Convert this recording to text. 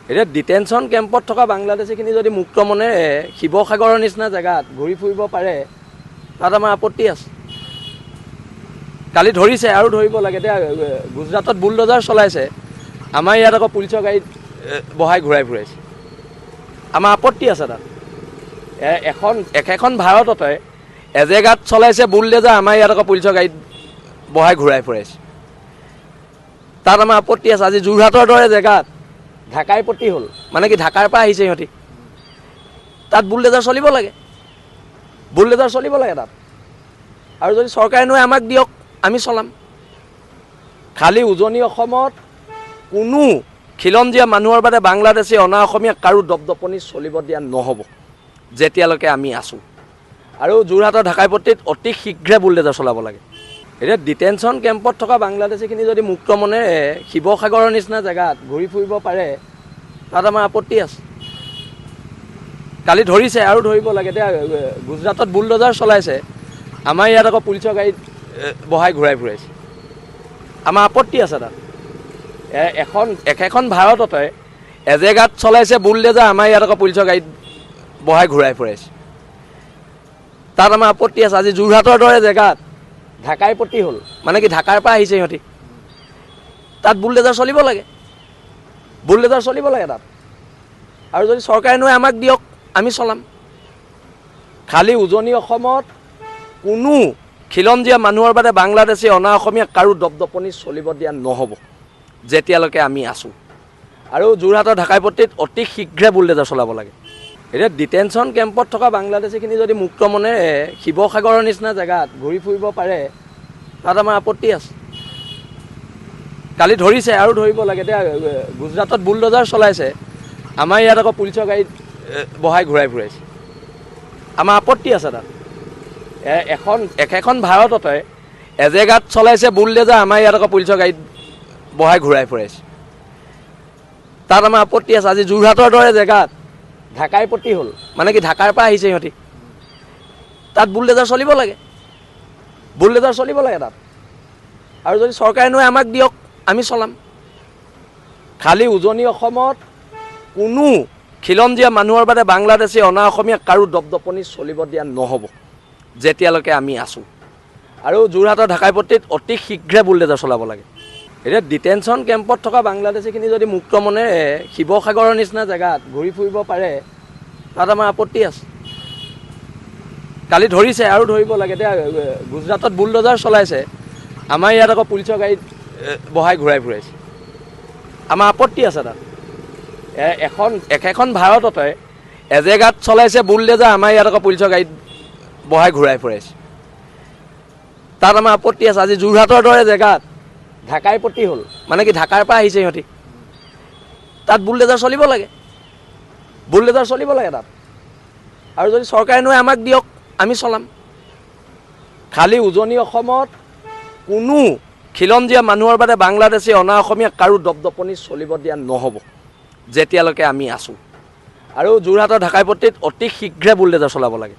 এতিয়া ডিটেনশ্যন কেম্পত থকা বাংলাদেশীখিনি যদি মুক্ত মনেৰে শিৱসাগৰৰ নিচিনা জেগাত ঘূৰি ফুৰিব পাৰে তাত আমাৰ আপত্তি আছে। কালি ধৰিছে আৰু ধৰিব লাগে। এতিয়া গুজৰাটত বুলডোজাৰ চলাইছে, আমাৰ ইয়াত আকৌ পুলিচৰ গাড়ীত বহাই ঘূৰাই ফুৰাইছে। আমাৰ আপত্তি আছে তাত। একেখন ভাৰততে এজেগাত চলাইছে বুলডোজাৰ, আমাৰ ইয়াত আকৌ পুলিচৰ গাড়ীত বহাই ঘূৰাই ফুৰাইছে। তাত আমাৰ আপত্তি আছে। আজি যোৰহাটৰ দৰে জেগাত ঢাকাই প্ৰতি হ'ল, মানে কি ঢাকাৰ পৰা আহিছে সিহঁতি, তাত বুলডোজাৰ চলিব লাগে, বুলডোজাৰ চলিব লাগে তাত। আৰু যদি চৰকাৰে নোৱাৰে আমাক দিয়ক, আমি চলাম। খালি উজনি অসমত কোনো খিলঞ্জীয়া মানুহৰ বাদে বাংলাদেশী অনা অসমীয়া কাৰো দপদপনি চলিব দিয়া নহ'ব যেতিয়ালৈকে আমি আছোঁ। আৰু যোৰহাটৰ ঢাকাই পট্টিত অতি শীঘ্ৰে বুলডোজাৰ চলাব লাগে। এতিয়া ডিটেনশ্যন কেম্পত থকা বাংলাদেশীখিনি যদি মুক্ত মনেৰে শিৱসাগৰৰ নিচিনা জেগাত ঘূৰি ফুৰিব পাৰে তাত আমাৰ আপত্তি আছে। কালি ধৰিছে আৰু ধৰিব লাগে। এতিয়া গুজৰাটত বুলডোজাৰ চলাইছে, আমাৰ ইয়াত আকৌ পুলিচৰ গাড়ীত বহাই ঘূৰাই ফুৰাইছে। আমাৰ আপত্তি আছে তাত। একেখন ভাৰততে এজেগাত চলাইছে বুলডোজাৰ, আমাৰ ইয়াত আকৌ পুলিচৰ গাড়ীত বহাই ঘূৰাই ফুৰাইছে। তাত আমাৰ আপত্তি আছে। আজি যোৰহাটৰ দৰে জেগাত ঢাকাই প্ৰতি হ'ল, মানে কি ঢাকাৰ পৰা আহিছে সিহঁতি, তাত বুলডোজাৰ চলিব লাগে, বুলডোজাৰ চলিব লাগে তাত। আৰু যদি চৰকাৰে নোৱাৰে আমাক দিয়ক, আমি চলাম। খালি উজনি অসমত কোনো খিলঞ্জীয়া মানুহৰ বাদে বাংলাদেশী অনা অসমীয়া কাৰো দপদপনি চলিব দিয়া নহ'ব যেতিয়ালৈকে আমি আছোঁ। আৰু যোৰহাটৰ ঢাকাই পট্টিত অতি শীঘ্ৰে বুলডোজাৰ চলাব লাগে। এতিয়া ডিটেনশ্যন কেম্পত থকা বাংলাদেশীখিনি যদি মুক্ত মনেৰে শিৱসাগৰৰ নিচিনা জেগাত ঘূৰি ফুৰিব পাৰে তাত আমাৰ আপত্তি আছে। কালি ধৰিছে আৰু ধৰিব লাগে। এতিয়া গুজৰাটত বুলডোজাৰ চলাইছে, আমাৰ ইয়াত আকৌ পুলিচৰ গাড়ীত বহাই ঘূৰাই ফুৰাইছে। আমাৰ আপত্তি আছে তাত। একেখন ভাৰততে এজেগাত চলাইছে বুলডোজাৰ, আমাৰ ইয়াত আকৌ পুলিচৰ গাড়ীত বহাই ঘূৰাই ফুৰাইছে। তাত আমাৰ আপত্তি আছে। আজি যোৰহাটৰ দৰে জেগাত ঢাকাই প্ৰতি হ'ল, মানে কি ঢাকাৰ পৰা আহিছে সিহঁতি, তাত বুলডোজাৰ চলিব লাগে, বুলডোজাৰ চলিব লাগে তাত। আৰু যদি চৰকাৰে নোৱাৰে আমাক দিয়ক, আমি চলাম। খালি উজনি অসমত কোনো খিলঞ্জীয়া মানুহৰ বাদে বাংলাদেশী অনা অসমীয়া কাৰো দপদপনি চলিব দিয়া নহ'ব যেতিয়ালৈকে আমি আছোঁ। আৰু যোৰহাটৰ ঢাকাই পট্টিত অতি শীঘ্ৰে বুলডোজাৰ চলাব লাগে। এতিয়া ডিটেনশ্যন কেম্পত থকা বাংলাদেশীখিনি যদি মুক্ত মনেৰে শিৱসাগৰৰ নিচিনা জেগাত ঘূৰি ফুৰিব পাৰে তাত আমাৰ আপত্তি আছে। কালি ধৰিছে আৰু ধৰিব লাগে। এতিয়া গুজৰাটত বুলডোজাৰ চলাইছে, আমাৰ ইয়াত আকৌ পুলিচৰ গাড়ীত বহাই ঘূৰাই ফুৰাইছে। আমাৰ আপত্তি আছে তাত। একেখন ভাৰততে এজেগাত চলাইছে বুলডোজাৰ, আমাৰ ইয়াত আকৌ পুলিচৰ গাড়ীত বহাই ঘূৰাই ফুৰাইছে। তাত আমাৰ আপত্তি আছে। আজি যোৰহাটৰ দৰে জেগাত ঢাকাই প্ৰতি হ'ল, মানে কি ঢাকাৰ পৰা আহিছে সিহঁতি, তাত বুলডোজাৰ চলিব লাগে, বুলডোজাৰ চলিব লাগে তাত। আৰু যদি চৰকাৰে নোৱাৰে আমাক দিয়ক, আমি চলাম। খালি উজনি অসমত কোনো খিলঞ্জীয়া মানুহৰ বাদে বাংলাদেশী অনা অসমীয়া কাৰো দপদপনি চলিব দিয়া নহ'ব যেতিয়ালৈকে আমি আছোঁ। আৰু যোৰহাটৰ ঢাকাই পট্টিত অতি শীঘ্ৰে বুলডোজাৰ চলাব লাগে।